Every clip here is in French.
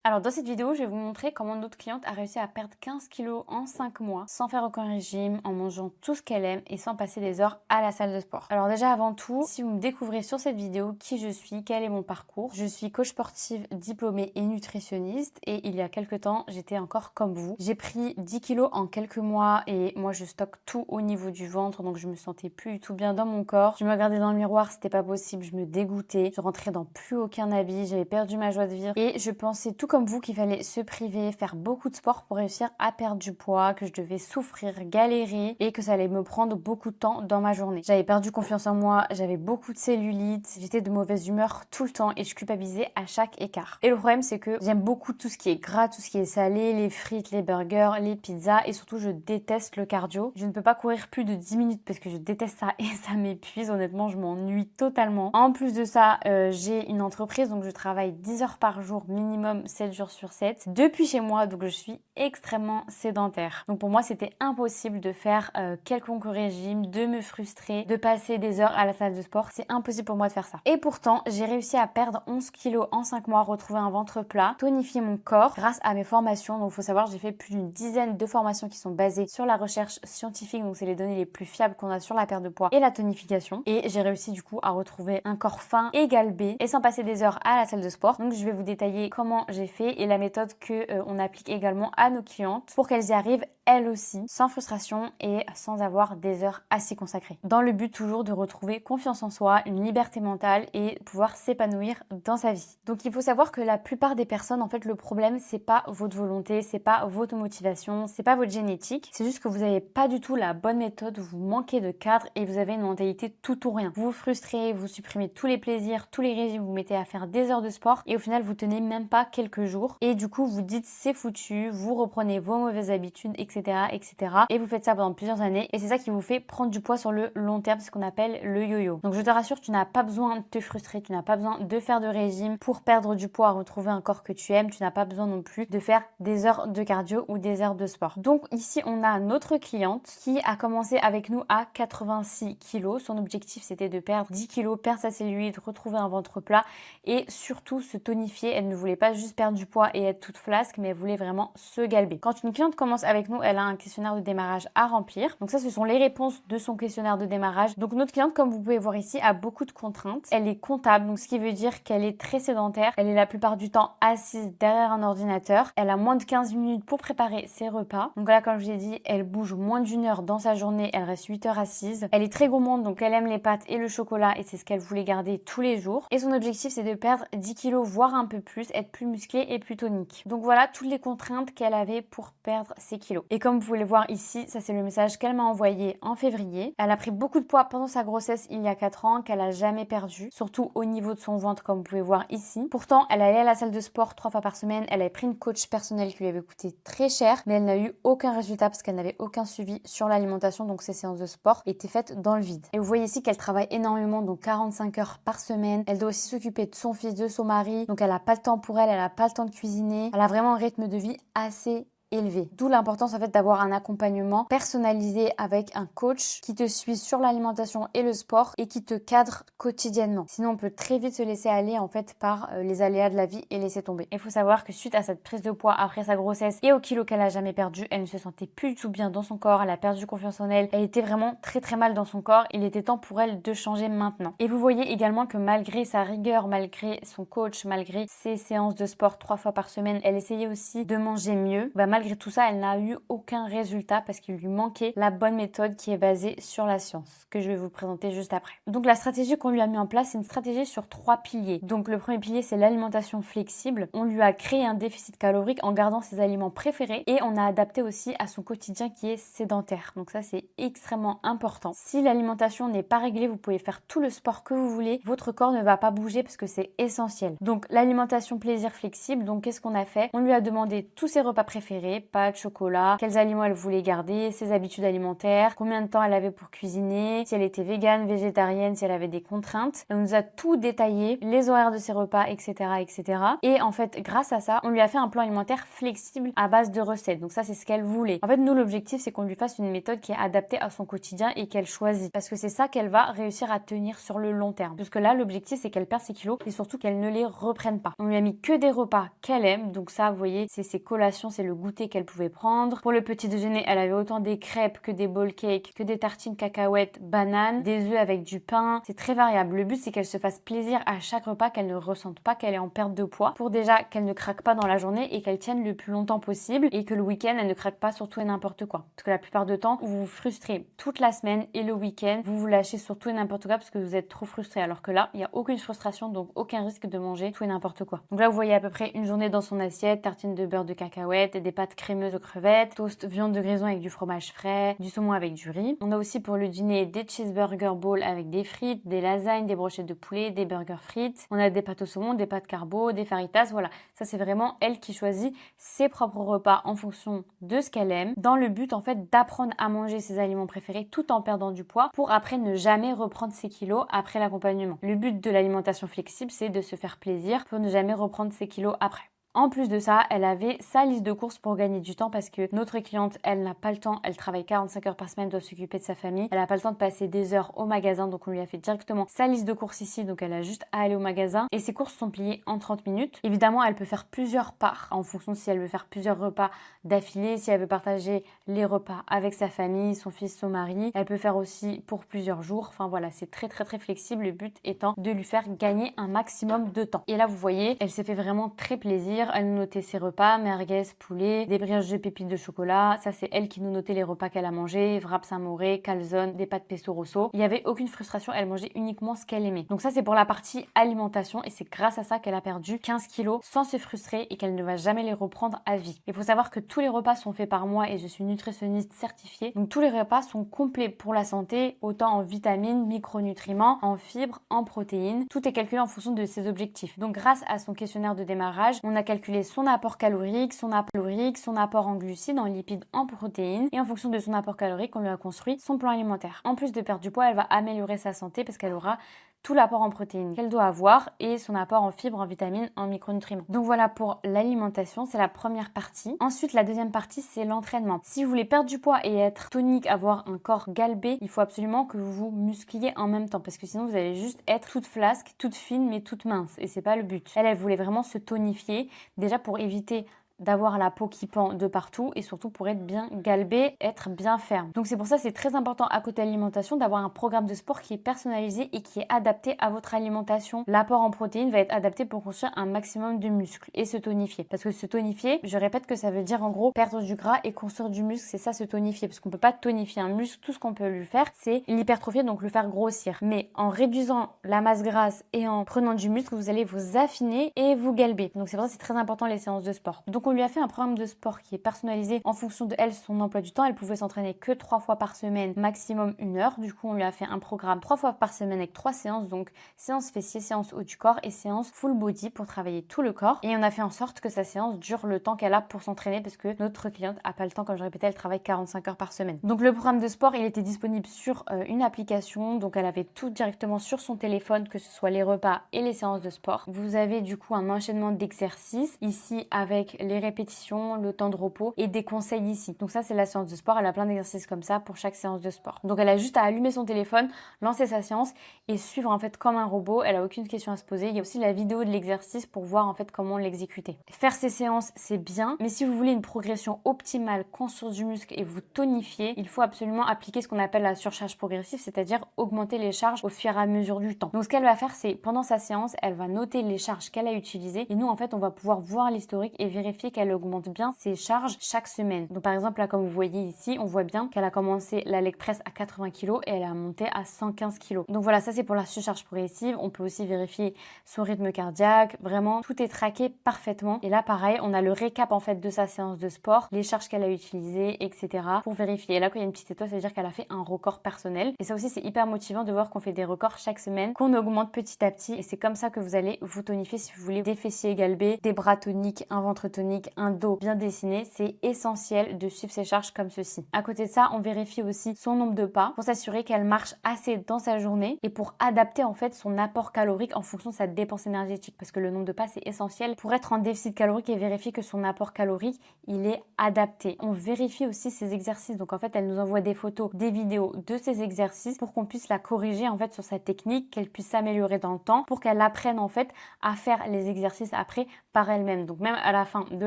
Alors dans cette vidéo, je vais vous montrer comment notre cliente a réussi à perdre 15 kilos en 5 mois sans faire aucun régime, en mangeant tout ce qu'elle aime et sans passer des heures à la salle de sport. Alors déjà avant tout, si vous me découvrez sur cette vidéo qui je suis, quel est mon parcours, je suis coach sportive diplômée et nutritionniste et il y a quelques temps, j'étais encore comme vous. J'ai pris 10 kilos en quelques mois et moi je stocke tout au niveau du ventre donc je me sentais plus du tout bien dans mon corps. Je me regardais dans le miroir, c'était pas possible, je me dégoûtais, je rentrais dans plus aucun habit, j'avais perdu ma joie de vivre et je pensais tout comme vous qu'il fallait se priver, faire beaucoup de sport pour réussir à perdre du poids, que je devais souffrir, galérer et que ça allait me prendre beaucoup de temps dans ma journée. J'avais perdu confiance en moi, j'avais beaucoup de cellulite, j'étais de mauvaise humeur tout le temps et je culpabilisais à chaque écart. Et le problème c'est que j'aime beaucoup tout ce qui est gras, tout ce qui est salé, les frites, les burgers, les pizzas et surtout je déteste le cardio. Je ne peux pas courir plus de 10 minutes parce que je déteste ça et ça m'épuise. Honnêtement, je m'ennuie totalement. En plus de ça, j'ai une entreprise donc je travaille 10 heures par jour minimum, 7 jours sur 7 depuis chez moi, donc je suis extrêmement sédentaire. Donc pour moi, c'était impossible de faire quelconque régime, de me frustrer, de passer des heures à la salle de sport. C'est impossible pour moi de faire ça. Et pourtant, j'ai réussi à perdre 11 kilos en 5 mois, retrouver un ventre plat, tonifier mon corps grâce à mes formations. Donc il faut savoir, j'ai fait plus d'une dizaine de formations qui sont basées sur la recherche scientifique, donc c'est les données les plus fiables qu'on a sur la perte de poids et la tonification. Et j'ai réussi du coup à retrouver un corps fin et galbé et sans passer des heures à la salle de sport. Donc je vais vous détailler comment j'ai fait et la méthode que on applique également à nos clientes pour qu'elles y arrivent elles aussi, sans frustration et sans avoir des heures à s'y consacrer. Dans le but toujours de retrouver confiance en soi, une liberté mentale et pouvoir s'épanouir dans sa vie. Donc il faut savoir que la plupart des personnes, en fait, le problème, c'est pas votre volonté, c'est pas votre motivation, c'est pas votre génétique, c'est juste que vous n'avez pas du tout la bonne méthode, vous manquez de cadre et vous avez une mentalité tout ou rien. Vous vous frustrez, vous supprimez tous les plaisirs, tous les régimes, vous mettez à faire des heures de sport et au final, vous tenez même pas quelques jours et du coup, vous dites c'est foutu, vous reprenez vos mauvaises habitudes, etc. etc. Et vous faites ça pendant plusieurs années et c'est ça qui vous fait prendre du poids sur le long terme, ce qu'on appelle le yo-yo. Donc je te rassure, tu n'as pas besoin de te frustrer, tu n'as pas besoin de faire de régime pour perdre du poids, retrouver un corps que tu aimes, tu n'as pas besoin non plus de faire des heures de cardio ou des heures de sport. Donc ici, on a notre cliente qui a commencé avec nous à 86 kilos. Son objectif, c'était de perdre 10 kilos, perdre sa cellulite, retrouver un ventre plat et surtout se tonifier. Elle ne voulait pas juste perdre du poids et être toute flasque, mais elle voulait vraiment se galber. Quand une cliente commence avec nous, elle a un questionnaire de démarrage à remplir. Donc ça, ce sont les réponses de son questionnaire de démarrage. Donc notre cliente, comme vous pouvez voir ici, a beaucoup de contraintes. Elle est comptable, donc ce qui veut dire qu'elle est très sédentaire. Elle est la plupart du temps assise derrière un ordinateur. Elle a moins de 15 minutes pour préparer ses repas. Donc là, comme je vous ai dit, elle bouge moins d'une heure dans sa journée. Elle reste 8 heures assise. Elle est très gourmande, donc elle aime les pâtes et le chocolat et c'est ce qu'elle voulait garder tous les jours. Et son objectif, c'est de perdre 10 kilos, voire un peu plus, être plus musclée et plus tonique. Donc voilà toutes les contraintes qu'elle avait pour perdre ses kilos. Et comme vous pouvez le voir ici, ça c'est le message qu'elle m'a envoyé en février. Elle a pris beaucoup de poids pendant sa grossesse il y a 4 ans, qu'elle a jamais perdu, surtout au niveau de son ventre comme vous pouvez voir ici. Pourtant, elle allait à la salle de sport 3 fois par semaine, elle avait pris une coach personnelle qui lui avait coûté très cher, mais elle n'a eu aucun résultat parce qu'elle n'avait aucun suivi sur l'alimentation, donc ses séances de sport étaient faites dans le vide. Et vous voyez ici qu'elle travaille énormément, donc 45 heures par semaine. Elle doit aussi s'occuper de son fils, de son mari, donc elle n'a pas le temps pour elle, elle n'a pas le temps de cuisiner. Elle a vraiment un rythme de vie assez élevé. D'où l'importance en fait d'avoir un accompagnement personnalisé avec un coach qui te suit sur l'alimentation et le sport et qui te cadre quotidiennement. Sinon on peut très vite se laisser aller en fait par les aléas de la vie et laisser tomber. Il faut savoir que suite à cette prise de poids après sa grossesse et au kilo qu'elle a jamais perdu, elle ne se sentait plus du tout bien dans son corps, elle a perdu confiance en elle, elle était vraiment très très mal dans son corps. Il était temps pour elle de changer maintenant. Et vous voyez également que malgré sa rigueur, malgré son coach, malgré ses séances de sport 3 fois par semaine, elle essayait aussi de manger mieux. Malgré tout ça, elle n'a eu aucun résultat parce qu'il lui manquait la bonne méthode qui est basée sur la science, que je vais vous présenter juste après. Donc la stratégie qu'on lui a mis en place, c'est une stratégie sur 3 piliers. Donc le premier pilier, c'est l'alimentation flexible. On lui a créé un déficit calorique en gardant ses aliments préférés et on a adapté aussi à son quotidien qui est sédentaire. Donc ça, c'est extrêmement important. Si l'alimentation n'est pas réglée, vous pouvez faire tout le sport que vous voulez, votre corps ne va pas bouger parce que c'est essentiel. Donc l'alimentation plaisir flexible, donc qu'est-ce qu'on a fait? On lui a demandé tous ses repas préférés. préférées, pâtes, chocolat, quels aliments elle voulait garder, ses habitudes alimentaires, combien de temps elle avait pour cuisiner, si elle était végane, végétarienne, si elle avait des contraintes. Elle nous a tout détaillé, les horaires de ses repas, etc., etc. Et en fait, grâce à ça, on lui a fait un plan alimentaire flexible à base de recettes. Donc ça, c'est ce qu'elle voulait. En fait, nous, l'objectif, c'est qu'on lui fasse une méthode qui est adaptée à son quotidien et qu'elle choisit. Parce que c'est ça qu'elle va réussir à tenir sur le long terme. Puisque là, l'objectif, c'est qu'elle perde ses kilos et surtout qu'elle ne les reprenne pas. On lui a mis que des repas qu'elle aime. Donc ça, vous voyez, c'est ses collations, c'est le goûter qu'elle pouvait prendre. Pour le petit déjeuner, elle avait autant des crêpes que des bowl cakes, que des tartines cacahuètes, bananes, des œufs avec du pain. C'est très variable. Le but, c'est qu'elle se fasse plaisir à chaque repas, qu'elle ne ressente pas qu'elle est en perte de poids. Pour déjà qu'elle ne craque pas dans la journée et qu'elle tienne le plus longtemps possible et que le week-end, elle ne craque pas sur tout et n'importe quoi. Parce que la plupart du temps, vous vous frustrez toute la semaine et le week-end, vous vous lâchez sur tout et n'importe quoi parce que vous êtes trop frustré. Alors que là, il n'y a aucune frustration, donc aucun risque de manger tout et n'importe quoi. Donc là, vous voyez à peu près une journée dans son assiette, tartine de beurre de cacahuète, des pâtes crémeuses aux crevettes, toast viande de grison avec du fromage frais, du saumon avec du riz. On a aussi pour le dîner des cheeseburger bowls avec des frites, des lasagnes, des brochettes de poulet, des burgers frites. On a des pâtes au saumon, des pâtes carbo, des faritas. Voilà, ça c'est vraiment elle qui choisit ses propres repas en fonction de ce qu'elle aime, dans le but en fait d'apprendre à manger ses aliments préférés tout en perdant du poids pour après ne jamais reprendre ses kilos après l'accompagnement. Le but de l'alimentation flexible, c'est de se faire plaisir pour ne jamais reprendre ses kilos après. En plus de ça, elle avait sa liste de courses pour gagner du temps parce que notre cliente, elle n'a pas le temps, elle travaille 45 heures par semaine, doit s'occuper de sa famille, elle n'a pas le temps de passer des heures au magasin, donc on lui a fait directement sa liste de courses ici, donc elle a juste à aller au magasin et ses courses sont pliées en 30 minutes. Évidemment, elle peut faire plusieurs parts en fonction si elle veut faire plusieurs repas d'affilée, si elle veut partager les repas avec sa famille, son fils, son mari, elle peut faire aussi pour plusieurs jours, enfin voilà, c'est très flexible, le but étant de lui faire gagner un maximum de temps. Et là, vous voyez, elle s'est fait vraiment très plaisir. Elle nous notait ses repas, merguez, poulet, des brioches de pépites de chocolat. Ça, c'est elle qui nous notait les repas qu'elle a mangés, wraps Saint-Mauré, calzone, des pâtes pesto rosso. Il n'y avait aucune frustration, elle mangeait uniquement ce qu'elle aimait. Donc ça, c'est pour la partie alimentation et c'est grâce à ça qu'elle a perdu 15 kilos sans se frustrer et qu'elle ne va jamais les reprendre à vie. Il faut savoir que tous les repas sont faits par moi et je suis nutritionniste certifiée. Donc tous les repas sont complets pour la santé, autant en vitamines, micronutriments, en fibres, en protéines. Tout est calculé en fonction de ses objectifs. Donc grâce à son questionnaire de démarrage, on a calculé son apport calorique, son apport en glucides, en lipides, en protéines. Et en fonction de son apport calorique, on lui a construit son plan alimentaire. En plus de perdre du poids, elle va améliorer sa santé parce qu'elle aura tout l'apport en protéines qu'elle doit avoir et son apport en fibres, en vitamines, en micronutriments. Donc voilà pour l'alimentation, c'est la première partie. Ensuite, la deuxième partie, c'est l'entraînement. Si vous voulez perdre du poids et être tonique, avoir un corps galbé, il faut absolument que vous vous muscliez en même temps parce que sinon vous allez juste être toute flasque, toute fine mais toute mince et c'est pas le but. Elle voulait vraiment se tonifier déjà pour éviter d'avoir la peau qui pend de partout et surtout pour être bien galbée, être bien ferme. Donc c'est pour ça que c'est très important à côté de l'alimentation d'avoir un programme de sport qui est personnalisé et qui est adapté à votre alimentation. L'apport en protéines va être adapté pour construire un maximum de muscles et se tonifier. Parce que se tonifier, je répète que ça veut dire en gros perdre du gras et construire du muscle, c'est ça se tonifier. Parce qu'on peut pas tonifier un muscle, tout ce qu'on peut lui faire c'est l'hypertrophier, donc le faire grossir. Mais en réduisant la masse grasse et en prenant du muscle, vous allez vous affiner et vous galber. Donc c'est pour ça que c'est très important les séances de sport. Donc on lui a fait un programme de sport qui est personnalisé en fonction de elle, son emploi du temps. Elle pouvait s'entraîner que 3 fois par semaine, maximum 1 heure. Du coup, on lui a fait un programme 3 fois par semaine avec 3 séances, donc séance fessier, séance haut du corps et séance full body pour travailler tout le corps. Et on a fait en sorte que sa séance dure le temps qu'elle a pour s'entraîner parce que notre cliente n'a pas le temps, comme je répétais, elle travaille 45 heures par semaine. Donc le programme de sport, il était disponible sur une application, donc elle avait tout directement sur son téléphone, que ce soit les repas et les séances de sport. Vous avez du coup un enchaînement d'exercices ici avec les répétitions, le temps de repos et des conseils ici. Donc ça, c'est la séance de sport. Elle a plein d'exercices comme ça pour chaque séance de sport. Donc elle a juste à allumer son téléphone, lancer sa séance et suivre en fait comme un robot. Elle a aucune question à se poser. Il y a aussi la vidéo de l'exercice pour voir en fait comment l'exécuter. Faire ces séances, c'est bien, mais si vous voulez une progression optimale, construire du muscle et vous tonifier, il faut absolument appliquer ce qu'on appelle la surcharge progressive, c'est-à-dire augmenter les charges au fur et à mesure du temps. Donc ce qu'elle va faire, c'est pendant sa séance, elle va noter les charges qu'elle a utilisées et nous en fait, on va pouvoir voir l'historique et vérifier qu'elle augmente bien ses charges chaque semaine. Donc par exemple là comme vous voyez ici, on voit bien qu'elle a commencé la leg press à 80 kg et elle a monté à 115 kg. Donc voilà, ça c'est pour la surcharge progressive. On peut aussi vérifier son rythme cardiaque. Vraiment, tout est traqué parfaitement. Et là pareil, on a le récap en fait de sa séance de sport, les charges qu'elle a utilisées, etc. pour vérifier. Et là quand il y a une petite étoile, ça veut dire qu'elle a fait un record personnel. Et ça aussi c'est hyper motivant de voir qu'on fait des records chaque semaine, qu'on augmente petit à petit. Et c'est comme ça que vous allez vous tonifier si vous voulez des fessiers galbés, des bras toniques, un ventre tonique, tonique, un dos bien dessiné, c'est essentiel de suivre ses charges comme ceci. À côté de ça, on vérifie aussi son nombre de pas pour s'assurer qu'elle marche assez dans sa journée et pour adapter en fait son apport calorique en fonction de sa dépense énergétique, parce que le nombre de pas c'est essentiel pour être en déficit calorique et vérifier que son apport calorique il est adapté. On vérifie aussi ses exercices, donc en fait elle nous envoie des photos, des vidéos de ses exercices pour qu'on puisse la corriger en fait sur sa technique, qu'elle puisse s'améliorer dans le temps pour qu'elle apprenne en fait à faire les exercices après par elle-même. Donc même à la fin de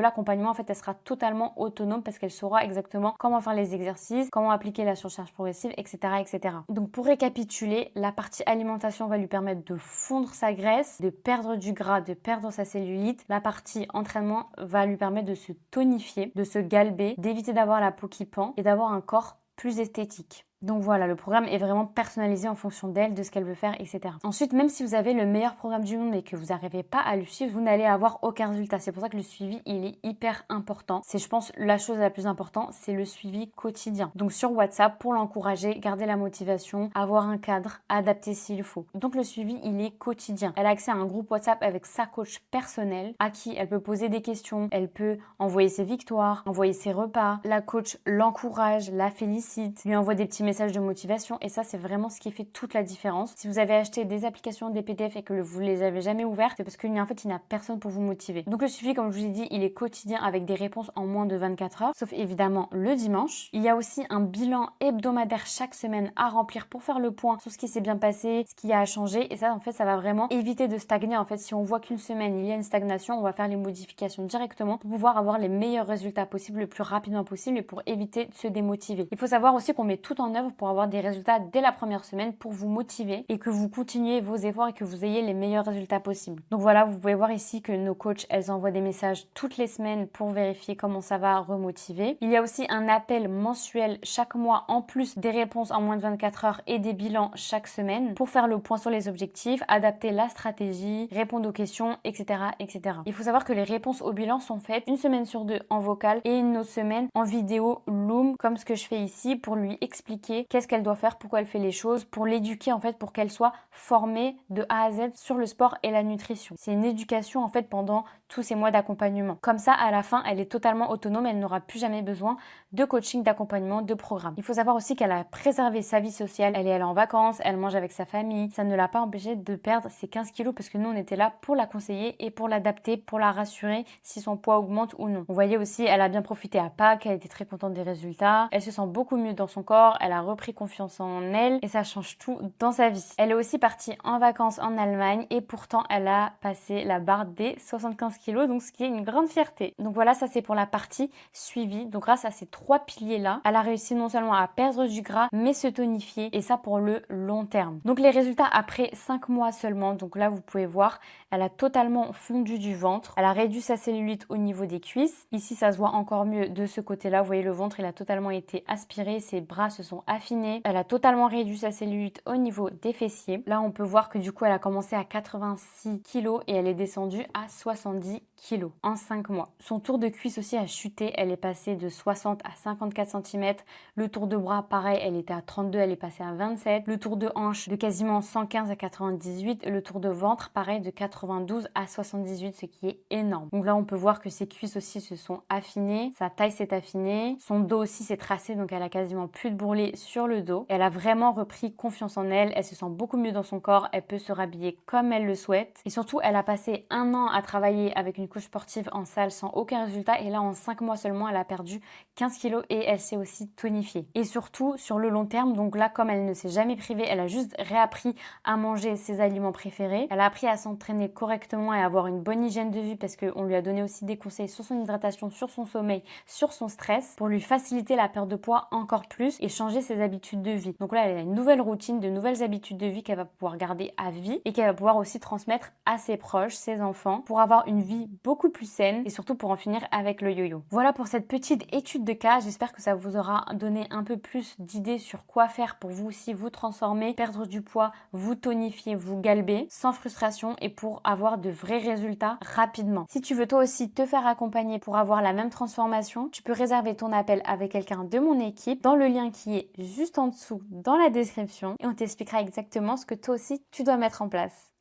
l'accompagnement en fait elle sera totalement autonome parce qu'elle saura exactement comment faire les exercices, comment appliquer la surcharge progressive, etc., etc. Donc pour récapituler, la partie alimentation va lui permettre de fondre sa graisse, de perdre du gras, de perdre sa cellulite. La partie entraînement va lui permettre de se tonifier, de se galber, d'éviter d'avoir la peau qui pend et d'avoir un corps plus esthétique. Donc voilà, le programme est vraiment personnalisé en fonction d'elle, de ce qu'elle veut faire, etc. Ensuite, même si vous avez le meilleur programme du monde et que vous n'arrivez pas à le suivre, vous n'allez avoir aucun résultat. C'est pour ça que le suivi, il est hyper important. C'est, je pense, la chose la plus importante, c'est le suivi quotidien. Donc sur WhatsApp, pour l'encourager, garder la motivation, avoir un cadre, adapter s'il faut. Donc le suivi, il est quotidien. Elle a accès à un groupe WhatsApp avec sa coach personnelle à qui elle peut poser des questions, elle peut envoyer ses victoires, envoyer ses repas. La coach l'encourage, la félicite, lui envoie des petits messages de motivation et ça c'est vraiment ce qui fait toute la différence. Si vous avez acheté des applications, des PDF et que vous les avez jamais ouvertes, c'est parce qu'il n'y a personne pour vous motiver. Donc le suivi, comme je vous ai dit, il est quotidien avec des réponses en moins de 24 heures, sauf évidemment le dimanche. Il y a aussi un bilan hebdomadaire chaque semaine à remplir pour faire le point sur ce qui s'est bien passé, ce qui a changé et ça en fait ça va vraiment éviter de stagner. En fait, si on voit qu'une semaine il y a une stagnation, on va faire les modifications directement pour pouvoir avoir les meilleurs résultats possibles le plus rapidement possible et pour éviter de se démotiver. Il faut savoir aussi qu'on met tout en œuvre pour avoir des résultats dès la première semaine pour vous motiver et que vous continuez vos efforts et que vous ayez les meilleurs résultats possibles. Donc voilà, vous pouvez voir ici que nos coachs, elles envoient des messages toutes les semaines pour vérifier comment ça va remotiver. Il y a aussi un appel mensuel chaque mois en plus des réponses en moins de 24 heures et des bilans chaque semaine pour faire le point sur les objectifs, adapter la stratégie, répondre aux questions, etc., etc. Il faut savoir que les réponses au bilan sont faites une semaine sur deux en vocal et une autre semaine en vidéo Loom, comme ce que je fais ici pour lui expliquer qu'est-ce qu'elle doit faire, pourquoi elle fait les choses, pour l'éduquer en fait, pour qu'elle soit formée de A à Z sur le sport et la nutrition. C'est une éducation en fait pendant tous ces mois d'accompagnement. Comme ça, à la fin, elle est totalement autonome, elle n'aura plus jamais besoin de coaching, d'accompagnement, de programme. Il faut savoir aussi qu'elle a préservé sa vie sociale, elle est allée en vacances, elle mange avec sa famille, ça ne l'a pas empêchée de perdre ses 15 kilos parce que nous on était là pour la conseiller et pour l'adapter, pour la rassurer si son poids augmente ou non. Vous voyez aussi, elle a bien profité à Pâques, elle était très contente des résultats, elle se sent beaucoup mieux dans son corps, elle a repris confiance en elle et ça change tout dans sa vie. Elle est aussi partie en vacances en Allemagne et pourtant elle a passé la barre des 75 kilos, donc ce qui est une grande fierté. Donc voilà, ça c'est pour la partie suivie. Donc grâce à ces trois piliers là, elle a réussi non seulement à perdre du gras mais se tonifier et ça pour le long terme. Donc les résultats après 5 mois seulement, donc là vous pouvez voir, elle a totalement fondu du ventre, elle a réduit sa cellulite au niveau des cuisses. Ici ça se voit encore mieux de ce côté là, vous voyez le ventre il a totalement été aspiré, ses bras se sont affinés. Elle a totalement réduit sa cellulite au niveau des fessiers. Là, on peut voir que du coup, elle a commencé à 86 kg et elle est descendue à 70 kg en 5 mois. Son tour de cuisse aussi a chuté. Elle est passée de 60 à 54 cm. Le tour de bras, pareil, elle était à 32, elle est passée à 27. Le tour de hanche de quasiment 115 à 98. Le tour de ventre, pareil, de 92 à 78, ce qui est énorme. Donc là, on peut voir que ses cuisses aussi se sont affinées. Sa taille s'est affinée. Son dos aussi s'est tracé, donc elle a quasiment plus de bourrelets sur le dos. Elle a vraiment repris confiance en elle. Elle se sent beaucoup mieux dans son corps. Elle peut se rhabiller comme elle le souhaite. Et surtout, elle a passé 1 an à travailler avec une coach sportive en salle sans aucun résultat. Et là, en 5 mois seulement, elle a perdu 15 kilos et elle s'est aussi tonifiée. Et surtout, sur le long terme, donc là, comme elle ne s'est jamais privée, elle a juste réappris à manger ses aliments préférés. Elle a appris à s'entraîner correctement et à avoir une bonne hygiène de vie parce qu'on lui a donné aussi des conseils sur son hydratation, sur son sommeil, sur son stress pour lui faciliter la perte de poids encore plus et changer ses habitudes de vie. Donc là, elle a une nouvelle routine, de nouvelles habitudes de vie qu'elle va pouvoir garder à vie et qu'elle va pouvoir aussi transmettre à ses proches, ses enfants, pour avoir une vie beaucoup plus saine et surtout pour en finir avec le yo-yo. Voilà pour cette petite étude de cas. J'espère que ça vous aura donné un peu plus d'idées sur quoi faire pour vous aussi vous transformer, perdre du poids, vous tonifier, vous galber sans frustration et pour avoir de vrais résultats rapidement. Si tu veux toi aussi te faire accompagner pour avoir la même transformation, tu peux réserver ton appel avec quelqu'un de mon équipe dans le lien qui est juste en dessous dans la description et on t'expliquera exactement ce que toi aussi tu dois mettre en place.